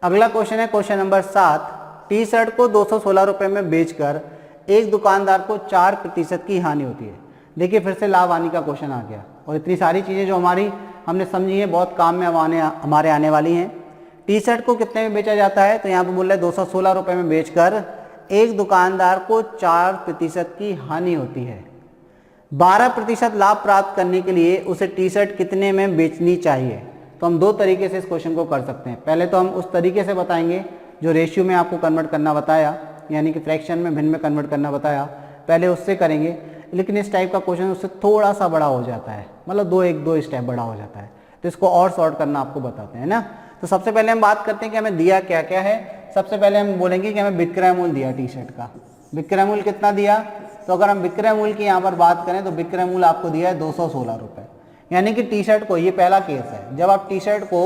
अगला क्वेश्चन है question number 7। T shirt को 216 रुपये में बेचकर एक दुकानदार को 4% की हानि होती है। देखिए फिर से लाभ हानि का क्वेश्चन आ गया और इतनी सारी चीज़ें जो हमने समझी है बहुत काम में हमारे आने वाली हैं। टी शर्ट को कितने में बेचा जाता है, तो यहाँ पे बोल रहे हैं 216 रुपये में बेचकर एक दुकानदार को 4% की हानि होती है। 12% लाभ प्राप्त करने के लिए उसे टी शर्ट कितने में बेचनी चाहिए। तो हम दो तरीके से इस क्वेश्चन को कर सकते हैं। पहले तो हम उस तरीके से बताएंगे जो रेशियो में आपको कन्वर्ट करना बताया, यानी कि फ्रैक्शन में भिन्न में कन्वर्ट करना बताया, पहले उससे करेंगे। लेकिन इस टाइप का क्वेश्चन उससे थोड़ा सा बड़ा हो जाता है, मतलब दो स्टेप बड़ा हो जाता है, तो इसको और सॉर्ट करना आपको बताते हैं ना। तो सबसे पहले हम बात करते हैं कि हमें दिया क्या क्या है। सबसे पहले हम बोलेंगे कि हमें विक्रय मूल्य दिया टी शर्ट का। विक्रय मूल्य कितना दिया, तो अगर हम विक्रय मूल्य की यहाँ पर बात करें तो विक्रय मूल्य आपको दिया है 216 रुपये। यानी कि टी शर्ट को, ये पहला केस है, जब आप टी शर्ट को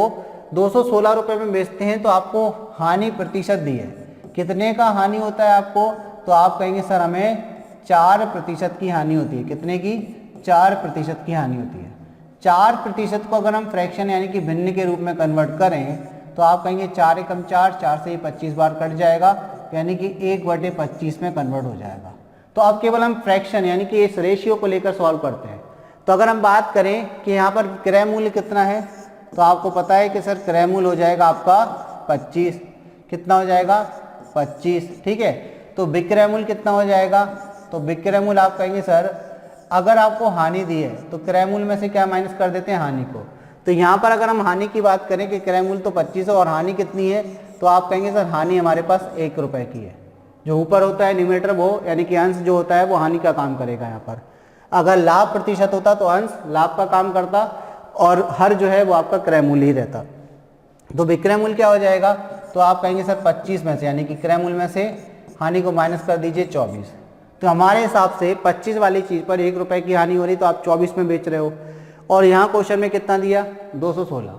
216 रुपये में बेचते हैं तो आपको हानि प्रतिशत दी है। कितने का हानि होता है आपको, तो आप कहेंगे सर हमें 4% की हानि होती है। कितने की, 4% की हानि होती है। 4% को अगर हम फ्रैक्शन यानी कि भिन्न के रूप में कन्वर्ट करें तो आप कहेंगे 4 एकम 4, 4 से ही 25 बार कट जाएगा, यानी कि 1/25 में कन्वर्ट हो जाएगा। तो अब केवल हम फ्रैक्शन यानी कि इस रेशियो को लेकर सॉल्व करते हैं। तो अगर हम बात करें कि यहाँ पर क्रय मूल्य कितना है, तो आपको पता है कि सर क्रय मूल्य हो जाएगा आपका 25। कितना हो जाएगा, 25, ठीक है। तो विक्रय मूल्य कितना हो जाएगा, तो विक्रय मूल्य आप कहेंगे सर अगर आपको हानि दी है तो क्रय मूल्य में से क्या माइनस कर देते हैं, हानि को। तो यहाँ पर अगर हम हानि की बात करें कि क्रय मूल्य तो 25 है और हानि कितनी है, तो आप कहेंगे सर हानि हमारे पास 1 रुपये की है। जो ऊपर होता है न्यूमरेटर वो यानी कि अंश जो होता है वो हानि का काम करेगा यहाँ पर। अगर लाभ प्रतिशत होता तो अंश लाभ का काम करता और हर जो है वो आपका क्रय मूल्य ही रहता। तो विक्रय मूल्य क्या हो जाएगा, तो आप कहेंगे सर 25 में से यानी कि क्रय मूल्य में से हानि को माइनस कर दीजिए 24। तो हमारे हिसाब से 25 वाली चीज़ पर 1 रुपये की हानि हो रही, तो आप 24 में बेच रहे हो। और यहाँ क्वेश्चन में कितना दिया, 216।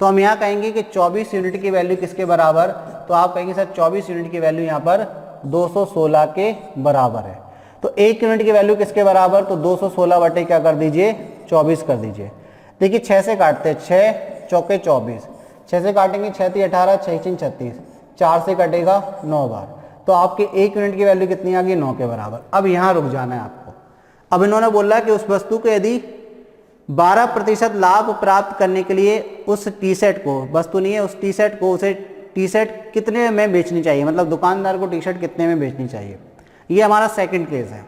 तो हम यहाँ कहेंगे कि 24 यूनिट की वैल्यू किसके बराबर, तो आप कहेंगे सर 24 यूनिट की वैल्यू यहाँ पर 216 के बराबर है। तो 1 यूनिट की वैल्यू किसके बराबर, तो 216 बटे क्या कर दीजिए, 24 कर दीजिए। देखिए 6 से काटते हैं, 6 चौके 24, 6 से काटेंगे 6 × 18, 6 × 36, 4 से कटेगा 9 बार। तो आपके 1 यूनिट की वैल्यू कितनी आ गई, 9 के बराबर। अब यहाँ रुक जाना है आपको। अब इन्होंने बोला कि उस वस्तु को यदि 12% लाभ प्राप्त करने के लिए उस टी शर्ट को, वस्तु नहीं है उस टी शर्ट को, उसे टी शर्ट कितने में बेचनी चाहिए, मतलब दुकानदार को टी शर्ट कितने में बेचनी चाहिए। ये हमारा सेकंड केस है।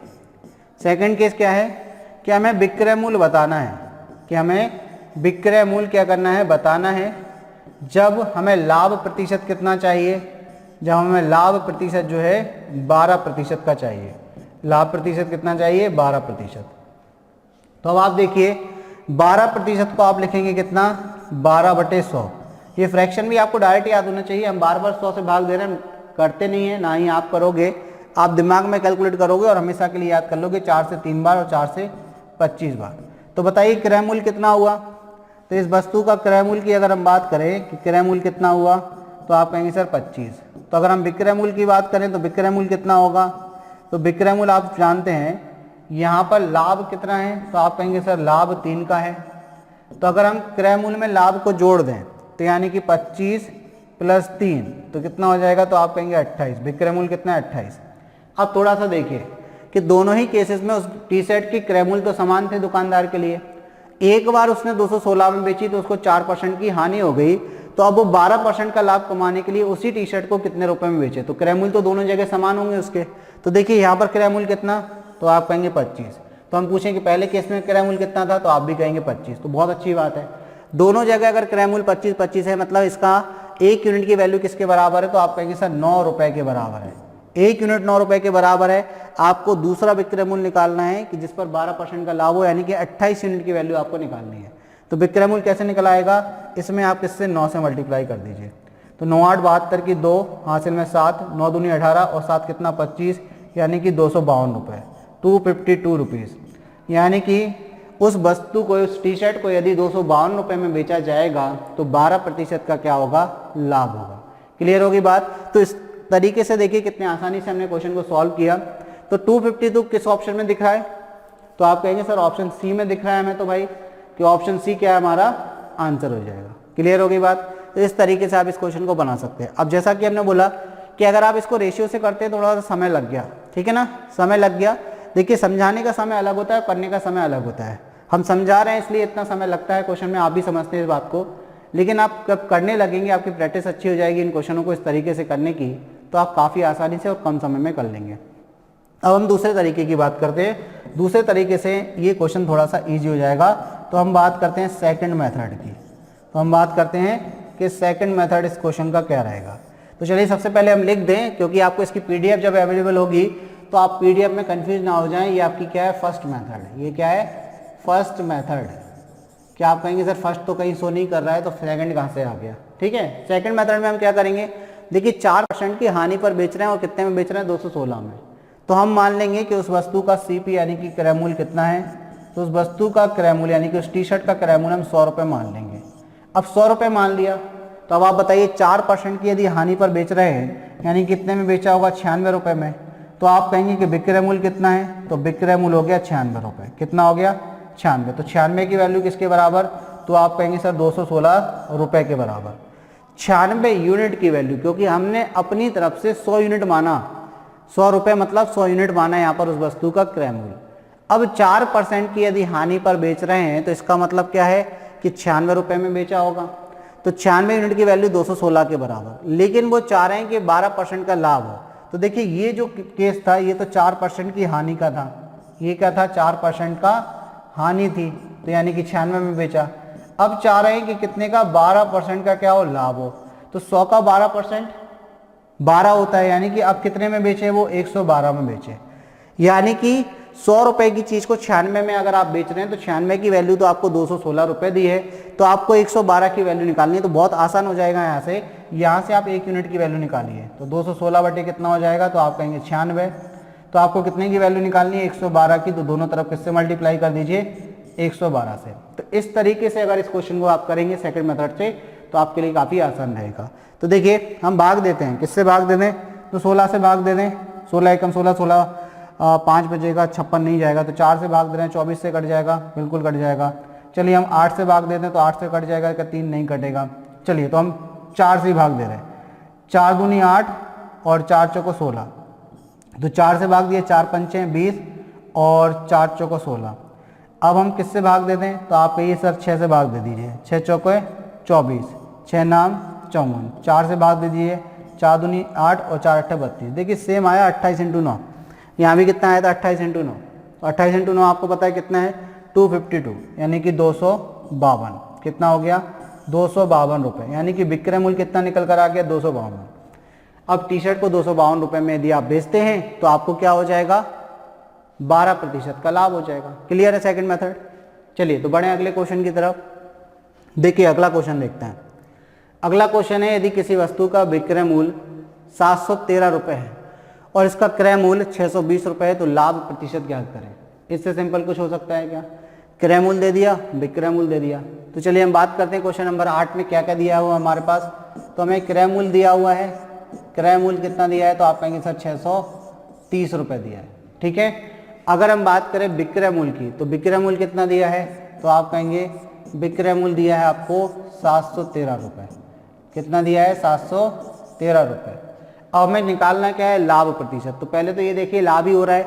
सेकंड केस क्या है कि हमें विक्रय मूल्य बताना है, कि हमें विक्रय मूल्य क्या करना है, बताना है। जब हमें लाभ प्रतिशत कितना चाहिए, जब हमें लाभ प्रतिशत जो है 12% का चाहिए। लाभ प्रतिशत कितना चाहिए, 12%। तो अब आप देखिए 12% को आप लिखेंगे कितना, 12/100। ये फ्रैक्शन भी आपको डायरेक्ट याद होना चाहिए। हम बार बार 100 से भाग दे रहे हैं, करते नहीं है, ना ही आप करोगे। आप दिमाग में कैलकुलेट करोगे और हमेशा के लिए याद कर लोगे 4 से 3 बार और 4 से 25 बार। तो बताइए क्रय मूल्य कितना हुआ। तो इस वस्तु का क्रय मूल्य की अगर हम बात करें कि क्रय मूल्य कितना हुआ, तो आप कहेंगे सर 25। तो अगर हम विक्रय मूल्य की बात करें तो विक्रय मूल्य कितना होगा, तो विक्रय मूल्य आप जानते हैं यहाँ पर लाभ कितना है, तो आप कहेंगे सर लाभ 3 का है। तो अगर हम क्रय मूल्य में लाभ को जोड़ दें तो यानी कि 25 + 3 तो कितना हो जाएगा, तो आप कहेंगे 28। विक्रय मूल्य कितना है, 28। अब थोड़ा सा देखिए कि दोनों ही केसेस में उस टी शर्ट की क्रय मूल्य तो समान थे दुकानदार के लिए। एक बार उसने 216 में बेची तो उसको 4% की हानि हो गई, तो अब वो 12% का लाभ कमाने के लिए उसी टी शर्ट को कितने रुपए में बेचे। तो क्रय मूल्य तो दोनों जगह समान होंगे उसके। तो देखिए यहाँ पर क्रय मूल्य कितना, तो आप कहेंगे 25। तो हम पूछें कि पहले केस में क्रय मूल्य कितना था, तो आप भी कहेंगे 25। तो बहुत अच्छी बात है, दोनों जगह अगर क्रय मूल्य 25-25 है, मतलब इसका 1 यूनिट की वैल्यू किसके बराबर है, तो आप कहेंगे सर 9 रुपए के बराबर है। 1 यूनिट 9 रुपए के बराबर है। आपको दूसरा विक्रय मूल्य निकालना है कि जिस पर 12% का लाभ हो, यानी कि 28 यूनिट की वैल्यू आपको निकालनी है। तो विक्रय मूल्य कैसे निकल आएगा, इसमें आप किससे 9 से मल्टीप्लाई कर दीजिए। तो 9 8 72 की 2, हासिल में 7, 9 दूनी 18 और 7 कितना 25, यानी कि 252 रुपये, 252 रुपीज़। यानी कि उस वस्तु को, उस टी शर्ट को यदि 252 रुपये में बेचा जाएगा तो 12% का क्या होगा, लाभ होगा। क्लियर होगी बात। तो इस तरीके से देखिए कितने आसानी से हमने क्वेश्चन को सॉल्व किया। तो 252 किस ऑप्शन में दिख रहा है, तो आप कहेंगे सर ऑप्शन सी में दिख रहा है हमें, तो भाई कि ऑप्शन सी क्या है हमारा आंसर हो जाएगा। क्लियर होगी बात। तो इस तरीके से आप इस क्वेश्चन को बना सकते हैं। अब जैसा कि हमने बोला कि अगर आप इसको रेशियो से करते हैं थोड़ा सा समय लग गया, ठीक है ना, समय लग गया। देखिए समझाने का समय अलग होता है, करने का समय अलग होता है। हम समझा रहे हैं इसलिए इतना समय लगता है क्वेश्चन में, आप भी समझते हैं इस बात को, लेकिन आप जब करने लगेंगे, आपकी प्रैक्टिस अच्छी हो जाएगी इन क्वेश्चनों को इस तरीके से करने की, तो आप काफ़ी आसानी से और कम समय में कर लेंगे। अब हम दूसरे तरीके की बात करते हैं। दूसरे तरीके से ये क्वेश्चन थोड़ा सा ईजी हो जाएगा। तो हम बात करते हैं सेकंड मेथड की। तो हम बात करते हैं कि सेकंड मेथड इस क्वेश्चन का क्या रहेगा। तो चलिए सबसे पहले हम लिख दें, क्योंकि आपको इसकी पीडीएफ जब अवेलेबल होगी तो आप पीडीएफ में कंफ्यूज ना हो जाएं। ये आपकी क्या है, फर्स्ट मेथड है। ये क्या है, फर्स्ट मेथड। क्या आप कहेंगे सर फर्स्ट तो कहीं शो नहीं कर रहा है, तो सेकंड कहाँ से आ गया? ठीक है, सेकंड मेथड में हम क्या करेंगे, देखिए 4% की हानि पर बेच रहे हैं और कितने में बेच रहे हैं, 216 में। तो हम मान लेंगे कि उस वस्तु का सीपी यानी कि क्रय मूल्य कितना है, तो उस वस्तु का क्रय मूल्य यानी कि उस टी शर्ट का क्रय मूल्य हम 100 रुपये मान लेंगे। अब 100 रुपये मान लिया, तो अब आप बताइए 4% की यदि हानि पर बेच रहे हैं यानी कितने में बेचा होगा, 96 रुपये में। तो आप कहेंगे कि विक्रय मूल्य कितना है, तो विक्रय मूल्य हो गया 96 रुपये। कितना हो गया, 96। तो 96 की वैल्यू किसके बराबर, तो आप कहेंगे सर 216 रुपये के बराबर। 96 यूनिट की वैल्यू, क्योंकि हमने अपनी तरफ से 100 यूनिट माना, 100 रुपये मतलब 100 यूनिट माना यहाँ पर उस वस्तु का क्रय मूल्य। अब 4% की यदि हानि पर बेच रहे हैं तो इसका मतलब क्या है कि 96 रुपये में बेचा होगा। तो 96 यूनिट की वैल्यू 216 के बराबर, लेकिन वो चाह रहे हैं कि 12% का लाभ हो। तो देखिए ये जो केस था ये तो 4% की हानि का था, ये क्या था, 4% का हानि थी, तो यानी कि 96 में बेचा। अब चाह रहे हैं कि कितने का, 12% का क्या हो, लाभ हो। तो 100 का 12% 12 होता है, यानी कि अब कितने में बेचे, वो 112 में बेचे। यानी कि 100 रुपए की चीज को 96 में अगर आप बेच रहे हैं तो 96 की वैल्यू तो आपको 216 रुपए दी है, तो आपको 112 की वैल्यू निकालनी है। तो बहुत आसान हो जाएगा, यहाँ से आप 1 यूनिट की वैल्यू निकालिए, तो 216 बटे कितना हो जाएगा, तो आप कहेंगे 96। तो आपको कितने की वैल्यू निकालनी है, 112 की। तो दोनों तरफ किससे मल्टीप्लाई कर दीजिए, 112 से। तो इस तरीके से अगर इस क्वेश्चन को आप करेंगे सेकंड मेथड से तो आपके लिए काफ़ी आसान रहेगा। तो देखिए हम भाग देते हैं, किससे भाग दे दें, तो 16 से भाग दे दें। 16 एकम 16, 16 5 बजेगा, 56 नहीं जाएगा, तो 4 से भाग दे रहे हैं, 24 से कट जाएगा, बिल्कुल कट जाएगा। चलिए हम 8 से भाग देते हैं, तो 8 से कट जाएगा, क्या 3 नहीं कटेगा। चलिए तो हम 4 से भाग दे रहे हैं, 4 दूनी 8 और 4 चौको 16, तो 4 से भाग दिए, 4 पंचे 20 और 4 चौको 16। अब हम किससे भाग दे दें, तो आप कहिए सर 6 से भाग दे दीजिए, 6 चौको 24, 6 नाम 54, 4 से भाग दे दीजिए, 4 दूनी 8 और 4 अट्ठे 32। देखिए सेम आया 28 × 9, यहाँ भी कितना आया था 28 × 9। तो 28 × 9 आपको पता है कितना है, 252, यानी कि 252। कितना हो गया, 252 रुपये, यानी कि विक्रय मूल्य कितना निकल कर आ गया, 252। अब टी शर्ट को 252 रुपये में यदि आप बेचते हैं तो आपको क्या हो जाएगा, 12% का लाभ हो जाएगा। क्लियर है सेकंड मेथड। चलिए तो बढ़े अगले क्वेश्चन की तरफ। देखिए अगला क्वेश्चन देखते हैं। अगला क्वेश्चन है, यदि किसी वस्तु का विक्रय मूल्य 713 रुपये है और इसका क्रय मूल्य 620 रुपये है, तो लाभ प्रतिशत ज्ञात करें। इससे सिंपल कुछ हो सकता है क्या, क्रय मूल्य दे दिया, विक्रय मूल्य दे दिया। तो चलिए हम बात करते हैं क्वेश्चन नंबर 8 में क्या क्या दिया हुआ हमारे पास। तो हमें क्रय मूल्य दिया हुआ है, क्रय मूल्य कितना दिया है, तो आप कहेंगे सर 630 रुपये दिया है, ठीक है। अगर हम बात करें विक्रय मूल्य की, तो विक्रय मूल्य कितना दिया है, तो आप कहेंगे विक्रय मूल्य दिया है आपको 713 रुपये। कितना दिया है, 713 रुपये। अब हमें निकालना क्या है, लाभ प्रतिशत। तो पहले तो ये देखिए लाभ ही हो रहा है,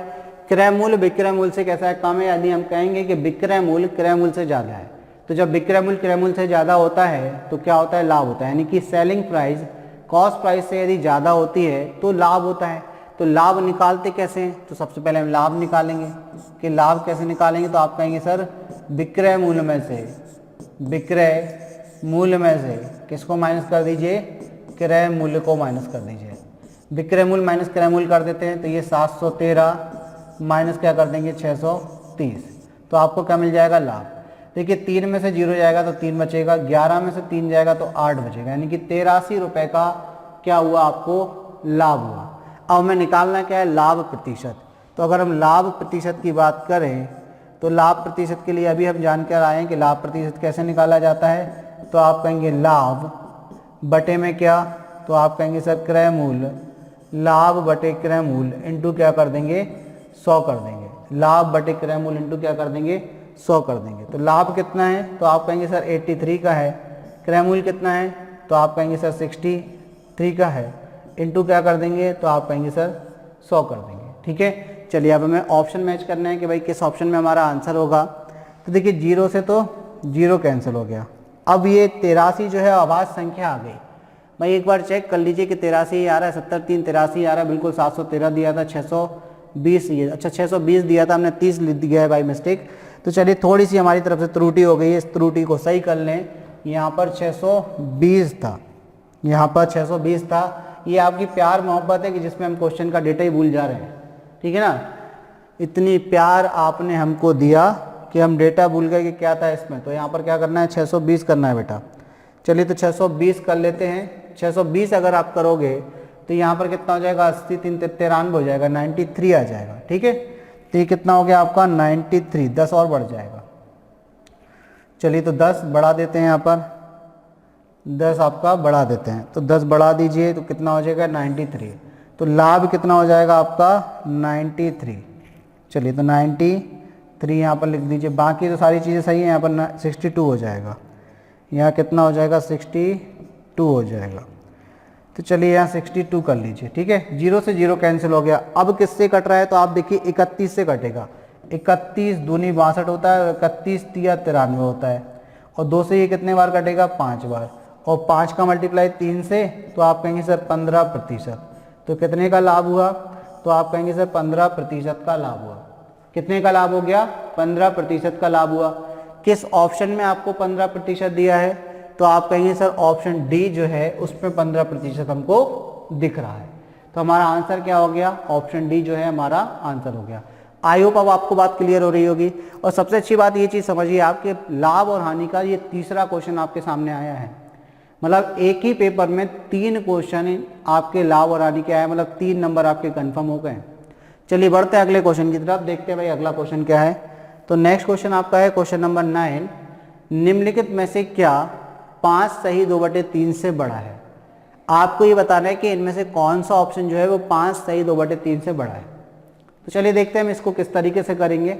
क्रय मूल्य विक्रय मूल्य से कैसा है, कम है। यदि हम कहेंगे कि विक्रय मूल्य क्रय मूल्य से ज़्यादा है, तो जब विक्रय मूल्य क्रय मूल्य से ज़्यादा होता है तो क्या होता है, लाभ होता है। यानी कि सेलिंग प्राइस कॉस्ट प्राइस से यदि ज़्यादा होती है तो लाभ होता है। तो लाभ निकालते कैसे हैं, तो सबसे पहले हम लाभ निकालेंगे। कि लाभ कैसे निकालेंगे, तो आप कहेंगे सर विक्रय मूल्य में से, विक्रय मूल्य में से किसको माइनस कर दीजिए, क्रय मूल्य को माइनस कर दीजिए। विक्रय मूल्य माइनस क्रय मूल्य कर देते हैं, तो ये 713 माइनस क्या कर देंगे, 630। तो आपको क्या मिल जाएगा, लाभ। देखिए 3 में से 0 जाएगा तो 3 बचेगा, 11 में से 3 जाएगा तो 8 बचेगा, यानी कि 83 रुपये का क्या हुआ, आपको लाभ हुआ। अब हमें निकालना क्या है, लाभ प्रतिशत। तो अगर हम लाभ प्रतिशत की बात करें तो लाभ प्रतिशत के लिए अभी हम जान कर आए हैं कि लाभ प्रतिशत कैसे निकाला जाता है। तो आप कहेंगे लाभ बटे में क्या, तो आप कहेंगे सर क्रय मूल्य, लाभ बटे क्रय मूल्य इंटू क्या कर देंगे, 100 कर देंगे। लाभ बटे क्रय मूल्य इंटू क्या कर देंगे, 100 कर देंगे। तो लाभ कितना है, तो आप कहेंगे सर 83 का है, क्रय मूल्य कितना है, तो तो आप कहेंगे सर 63 का है, इंटू क्या कर देंगे तो आप कहेंगे सर 100 कर देंगे। ठीक है, चलिए अब हमें ऑप्शन मैच करना है कि भाई किस ऑप्शन में हमारा आंसर होगा। तो देखिए 0 से तो 0 कैंसिल हो गया। अब ये 83 जो है अभाज्य संख्या आ गई। भाई एक बार चेक कर लीजिए कि 83 आ रहा है, 70 3 83 आ रहा है, बिल्कुल 713 दिया था, 620 ये, अच्छा 620 दिया था, हमने 30 लिख दिया है बाई मिस्टेक। तो चलिए थोड़ी सी हमारी तरफ से त्रुटि हो गई है, इस त्रुटि को सही कर लें। यहाँ पर 620 था, यहाँ पर 620 था। ये आपकी प्यार मोहब्बत है कि जिसमें हम क्वेश्चन का डेटा ही भूल जा रहे हैं। ठीक है ना, इतनी प्यार आपने हमको दिया कि हम डेटा भूल गए कि क्या था इसमें। तो यहाँ पर क्या करना है, 620 करना है बेटा। चलिए तो 620 कर लेते हैं। 620 अगर आप करोगे तो यहाँ पर कितना हो जाएगा, 80 3 93 हो जाएगा, 93 आ जाएगा। ठीक है, तो ये कितना हो गया आपका 93, 10 और बढ़ जाएगा। चलिए तो 10 बढ़ा देते हैं, यहाँ पर 10 आपका बढ़ा देते हैं, तो 10 बढ़ा दीजिए तो कितना हो जाएगा 93। तो लाभ कितना हो जाएगा आपका 93। चलिए तो 93 यहाँ पर लिख दीजिए, बाकी तो सारी चीज़ें सही हैं। यहाँ पर 62 हो जाएगा, यहाँ कितना हो जाएगा 62 हो जाएगा। तो चलिए यहाँ 62 कर लीजिए। ठीक है, 0 से 0 कैंसिल हो गया। अब किससे कट रहा है तो आप देखिए 31 से कटेगा। 31 दूनी 62 होता है, 31 तिया 93 होता है, और 2 से ये कितने बार कटेगा 5 बार, और 5 का मल्टीप्लाई 3 से तो आप कहेंगे सर 15%। तो कितने का लाभ हुआ तो आप कहेंगे सर 15% का लाभ हुआ। कितने का लाभ हो गया, 15% का लाभ हुआ। किस ऑप्शन में आपको 15% दिया है तो आप कहेंगे सर ऑप्शन डी जो है उसमें 15% हमको दिख रहा है। तो हमारा आंसर क्या हो गया, ऑप्शन डी जो है हमारा आंसर हो गया। आई होप अब आपको बात क्लियर हो रही होगी। और सबसे अच्छी बात ये चीज़ समझिए, आपके लाभ और हानि का ये तीसरा क्वेश्चन आपके सामने आया है। मतलब एक ही पेपर में 3 क्वेश्चन आपके लाभ और हानि के आए, मतलब 3 नंबर आपके कंफर्म हो गए। चलिए बढ़ते हैं अगले क्वेश्चन की तरफ, देखते हैं भाई अगला क्वेश्चन क्या है। तो नेक्स्ट क्वेश्चन आपका है क्वेश्चन नंबर 9, निम्नलिखित में से क्या 5 सही 2/3 से बड़ा है। आपको ये बताना है कि इनमें से कौन सा ऑप्शन जो है वो 5 सही 2/3 से बड़ा है। तो चलिए देखते हैं हम इसको किस तरीके से करेंगे।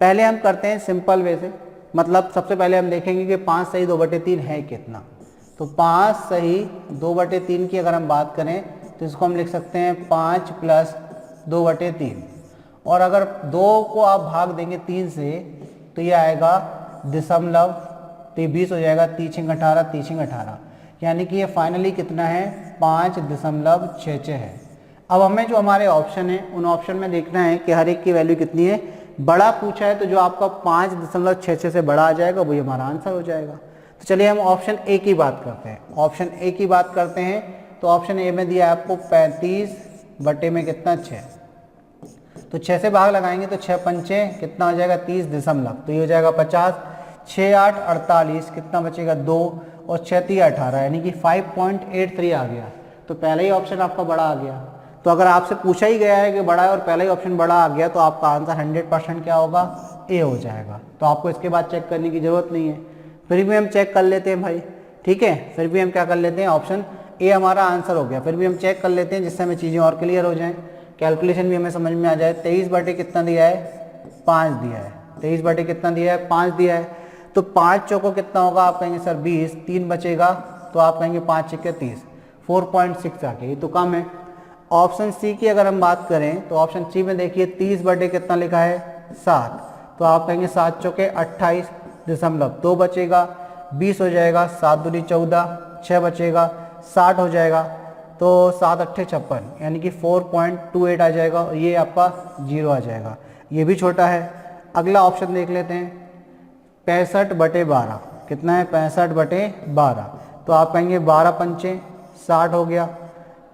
पहले हम करते हैं सिंपल वे से, मतलब सबसे पहले हम देखेंगे कि 5 सही 2/3 है कितना। तो 5 सही 2/3 की अगर हम बात करें तो इसको हम लिख सकते हैं 5 + 2/3, और अगर 2 को आप भाग देंगे 3 से तो ये आएगा दशमलव, तो ये 20 हो जाएगा, 3 × 18, 3 × 18, यानी कि ये फाइनली कितना है 5.66 है। अब हमें जो हमारे ऑप्शन है उन ऑप्शन में देखना है कि हर एक की वैल्यू कितनी है। बड़ा पूछा है तो जो आपका 5.66 से बड़ा आ जाएगा वही हमारा आंसर हो जाएगा। तो चलिए हम ऑप्शन ए की बात करते हैं। ऑप्शन ए की बात करते हैं तो ऑप्शन ए में दिया है आपको 35 बटे में कितना 6, तो 6 से भाग लगाएंगे तो 6 पंचे कितना हो जाएगा 30 दशमलव, तो ये हो जाएगा 50, 6 8 48, कितना बचेगा 2, और 6 3 18, यानी कि 5.83 आ गया। तो पहला ही ऑप्शन आपका बड़ा आ गया। तो अगर आपसे पूछा ही गया है कि बड़ा है और पहला ही ऑप्शन बड़ा आ गया तो आपका आंसर 100% क्या होगा, ए हो जाएगा। तो आपको इसके बाद चेक करने की जरूरत नहीं है, फिर भी हम चेक कर लेते हैं भाई। ठीक है, फिर भी हम क्या कर लेते हैं, ऑप्शन ए हमारा आंसर हो गया। फिर भी हम चेक कर लेते हैं जिससे हमें चीज़ें और क्लियर हो जाएं, कैलकुलेशन भी हमें समझ में आ जाए। 23 बटे कितना दिया है 5 दिया है, 23 बटे कितना दिया है 5 दिया है। तो 5 चौको कितना होगा, आप कहेंगे सर 20, 3 बचेगा तो आप कहेंगे 5 × 30, 4.6 आ गया, ये तो कम है। ऑप्शन सी की अगर हम बात करें तो ऑप्शन सी में देखिए 30 बटे कितना लिखा है 7, तो आप कहेंगे 7 चौके 28 दशमलव 2 बचेगा, 20 हो जाएगा, 7 दूनी 14, 6 बचेगा, 60 हो जाएगा, तो 7 8 56, यानी कि 4.28 आ जाएगा, और ये आपका 0 आ जाएगा, ये भी छोटा है। अगला ऑप्शन देख लेते हैं 65 बटे 12, कितना है 65 बटे 12, तो आप कहेंगे 12 पंचे 60 हो गया,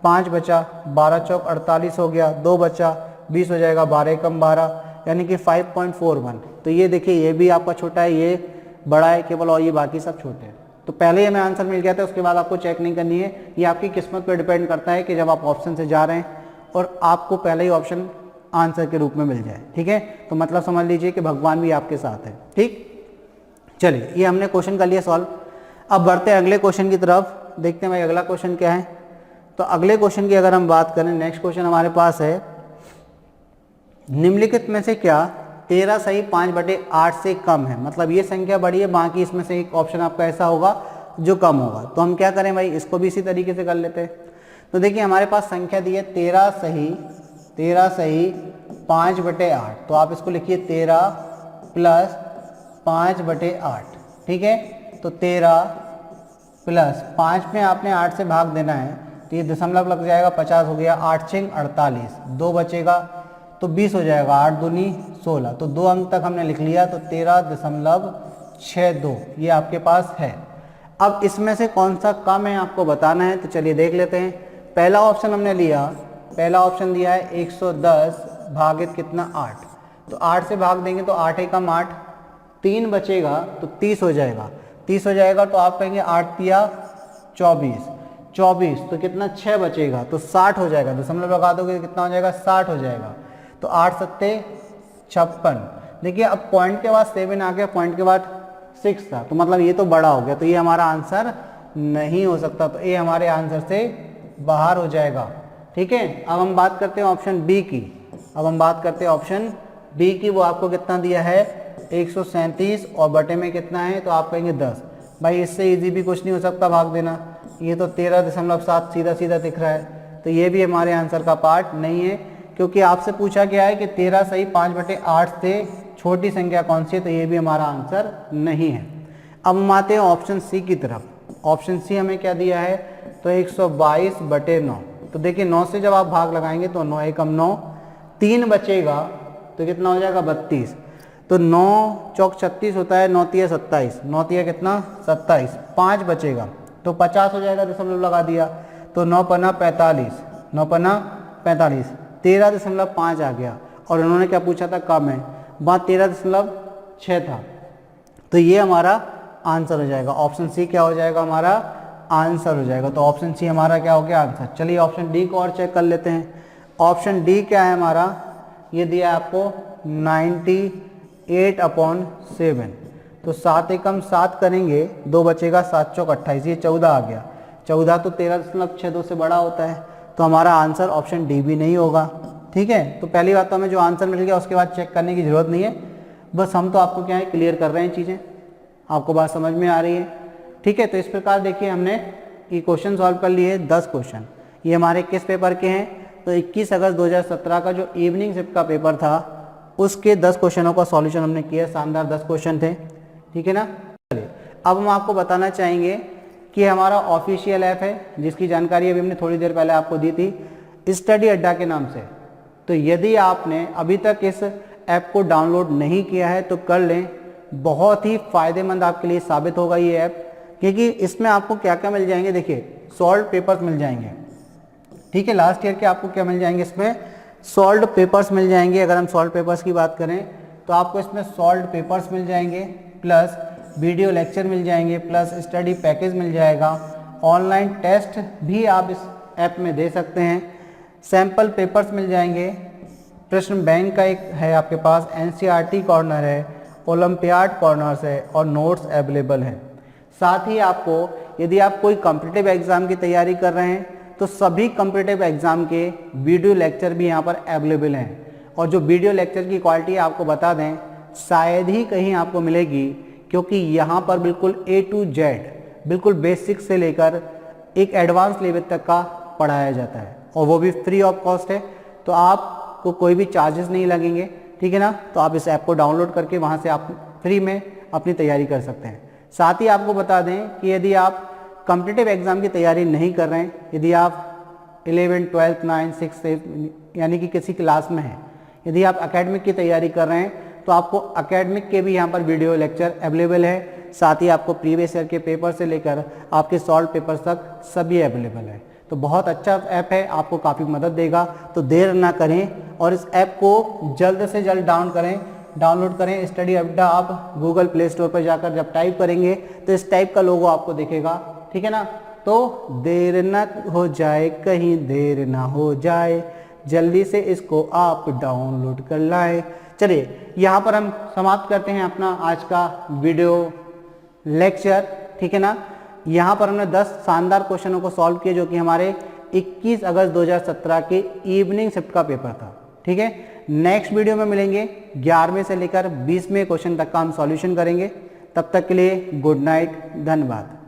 5 बचा, 12 चौक 48 हो गया, 2 बचा, 20 हो जाएगा, 12 कम 12, यानी कि 5.41। तो ये देखिए ये भी आपका छोटा है, ये बड़ा है केवल, और ये बाकी सब छोटे हैं। तो पहले ही हमें आंसर मिल गया था, उसके बाद आपको चेक नहीं करनी है। ये आपकी किस्मत पर डिपेंड करता है कि जब आप ऑप्शन से जा रहे हैं और आपको पहले ही ऑप्शन आंसर के रूप में मिल जाए। ठीक है, तो मतलब समझ लीजिए कि भगवान भी आपके साथ है। ठीक, चलिए ये हमने क्वेश्चन कर लिया सॉल्व। अब बढ़ते हैं अगले क्वेश्चन की तरफ, देखते हैं भाई अगला क्वेश्चन क्या है। तो अगले क्वेश्चन की अगर हम बात करें, नेक्स्ट क्वेश्चन हमारे पास है, निम्नलिखित में से क्या 13 सही 5/8 से कम है। मतलब ये संख्या बड़ी है, बाकी इसमें से एक ऑप्शन आपका ऐसा होगा जो कम होगा। तो हम क्या करें भाई, इसको भी इसी तरीके से कर लेते हैं। तो देखिए हमारे पास संख्या दी है 13 सही 5/8। तो आप इसको लिखिए 13 प्लस 5/8, ठीक है। तो 13 प्लस 5 में आपने 8 से भाग देना है, तो ये दशमलव लग जाएगा, 50 हो गया, 8 6 48, 2 बचेगा तो 20 हो जाएगा, 8 दूनी 16। तो 2 अंक तक हमने लिख लिया, तो 13.62 ये आपके पास है। अब इसमें से कौन सा कम है आपको बताना है, तो चलिए देख लेते हैं। पहला ऑप्शन हमने लिया, पहला ऑप्शन दिया है 110 भागित कितना 8, तो 8 से भाग देंगे तो 8 एकम 8, 3 बचेगा तो 30 हो जाएगा, 30 हो जाएगा तो आप कहेंगे 8 तिया 24, तो कितना 6 बचेगा तो 60 हो जाएगा, दशमलव लगा दोगे तो कितना हो जाएगा 60 हो जाएगा। तो 8 सत्ते 56। देखिए अब पॉइंट के बाद 7 आ गया, पॉइंट के बाद 6 था, तो मतलब ये तो बड़ा हो गया, तो ये हमारा आंसर नहीं हो सकता, तो ये हमारे आंसर से बाहर हो जाएगा, ठीक है। अब हम बात करते हैं ऑप्शन बी की, ऑप्शन बी की, वो आपको कितना दिया है 137 और बटे में कितना है, तो आप कहेंगे 10। भाई इससे इजी भी कुछ नहीं हो सकता भाग देना, ये तो 13.7 सीधा सीधा दिख रहा है, तो ये भी हमारे आंसर का पार्ट नहीं है, क्योंकि आपसे पूछा गया है कि 13 सही 5/8 से छोटी संख्या कौन सी है, तो ये भी हमारा आंसर नहीं है। अब हम आते हैं ऑप्शन सी की तरफ। ऑप्शन सी हमें क्या दिया है, तो 122/9। तो देखिए 9 से जब आप भाग लगाएंगे तो 9 एकम 9, 3 बचेगा तो कितना हो जाएगा 32, तो 9 चौक 36 होता है, 9 तिया 27, 9 तिया कितना 27, 5 बचेगा तो 50 हो जाएगा, दशमलव लगा दिया, तो 9 पन्ना 45, 9 पन्ना 45, 13.5 आ गया। और उन्होंने क्या पूछा था, कम है, वहाँ 13.6 था, तो ये हमारा आंसर हो जाएगा। ऑप्शन सी क्या हो जाएगा, हमारा आंसर हो जाएगा। तो ऑप्शन सी हमारा क्या हो गया, आंसर। चलिए ऑप्शन डी को और चेक कर लेते हैं। ऑप्शन डी क्या है हमारा, ये दिया है आपको 98/7, तो 7 एकम 7 करेंगे, 2 बचेगा, 7 चौक 28, ये 14 आ गया, 14 तो 13.62 से बड़ा होता है, तो हमारा आंसर ऑप्शन डी भी नहीं होगा, ठीक है। तो पहली बात तो हमें जो आंसर मिल गया उसके बाद चेक करने की ज़रूरत नहीं है, बस हम तो आपको क्या है क्लियर कर रहे हैं चीज़ें, आपको बात समझ में आ रही है, ठीक है। तो इस प्रकार देखिए हमने ये क्वेश्चन सॉल्व कर लिए 10 क्वेश्चन। ये हमारे किस पेपर के हैं, तो 21 अगस्त 2017 का जो इवनिंग शिफ्ट का पेपर था उसके 10 क्वेश्चनों का सॉल्यूशन हमने किया, शानदार 10 क्वेश्चन थे, ठीक है ना। चलिए अब हम आपको बताना चाहेंगे कि हमारा ऑफिशियल ऐप है जिसकी जानकारी अभी हमने थोड़ी देर पहले आपको दी थी, स्टडी अड्डा के नाम से। तो यदि आपने अभी तक इस ऐप को डाउनलोड नहीं किया है तो कर लें, बहुत ही फ़ायदेमंद आपके लिए साबित होगा ये ऐप, क्योंकि इसमें आपको क्या क्या मिल जाएंगे, देखिए सॉल्व पेपर्स मिल जाएंगे, ठीक है। लास्ट ईयर के आपको क्या मिल जाएंगे, इसमें सॉल्व पेपर्स मिल जाएंगे। अगर हम सॉल्व पेपर्स की बात करें तो आपको इसमें सॉल्व पेपर्स मिल जाएंगे, प्लस वीडियो लेक्चर मिल जाएंगे, प्लस स्टडी पैकेज मिल जाएगा, ऑनलाइन टेस्ट भी आप इस ऐप में दे सकते हैं, सैम्पल पेपर्स मिल जाएंगे, प्रश्न बैंक का एक है आपके पास, एनसीईआरटी कॉर्नर है, ओलंपियाड कॉर्नर्स है और नोट्स अवेलेबल हैं। साथ ही आपको यदि आप कोई कॉम्पिटिटिव एग्ज़ाम की तैयारी कर रहे हैं तो सभी कॉम्पिटिटिव एग्ज़ाम के वीडियो लेक्चर भी यहाँ पर अवेलेबल हैं, और जो वीडियो लेक्चर की क्वालिटी आपको बता दें शायद ही कहीं आपको मिलेगी, क्योंकि यहाँ पर बिल्कुल A to Z बिल्कुल बेसिक से लेकर एक एडवांस लेवल तक का पढ़ाया जाता है, और वो भी फ्री ऑफ कॉस्ट है, तो आपको कोई भी चार्जेस नहीं लगेंगे, ठीक है ना। तो आप इस ऐप को डाउनलोड करके वहाँ से आप फ्री में अपनी तैयारी कर सकते हैं। साथ ही आपको बता दें कि यदि आप कॉम्पिटिटिव एग्ज़ाम की तैयारी नहीं कर रहे हैं, यदि आप 11, 12, 9, 6 यानी कि किसी क्लास में हैं, यदि आप एकेडमिक की तैयारी कर रहे हैं तो आपको एकेडमिक के भी यहाँ पर वीडियो लेक्चर अवेलेबल है। साथ ही आपको प्रीवियस ईयर के पेपर से लेकर आपके सॉल्व पेपर्स तक सभी अवेलेबल है। तो बहुत अच्छा ऐप है, आपको काफ़ी मदद देगा। तो देर ना करें और इस ऐप को जल्द से जल्द डाउनलोड करें। स्टडी अड्डा आप गूगल प्ले स्टोर पर जाकर जब टाइप करेंगे तो इस टाइप का लोगो आपको दिखेगा, ठीक है ना। तो देर ना हो जाए, कहीं देर ना हो जाए, जल्दी से इसको आप डाउनलोड कर लाएं। चलिए यहाँ पर हम समाप्त करते हैं अपना आज का वीडियो लेक्चर, ठीक है ना। यहाँ पर हमने 10 शानदार क्वेश्चनों को सॉल्व किया जो कि हमारे 21 अगस्त 2017 के इवनिंग शिफ्ट का पेपर था, ठीक है। नेक्स्ट वीडियो में मिलेंगे, 11वें से लेकर 20वें क्वेश्चन तक का हम सॉल्यूशन करेंगे। तब तक के लिए गुड नाइट, धन्यवाद।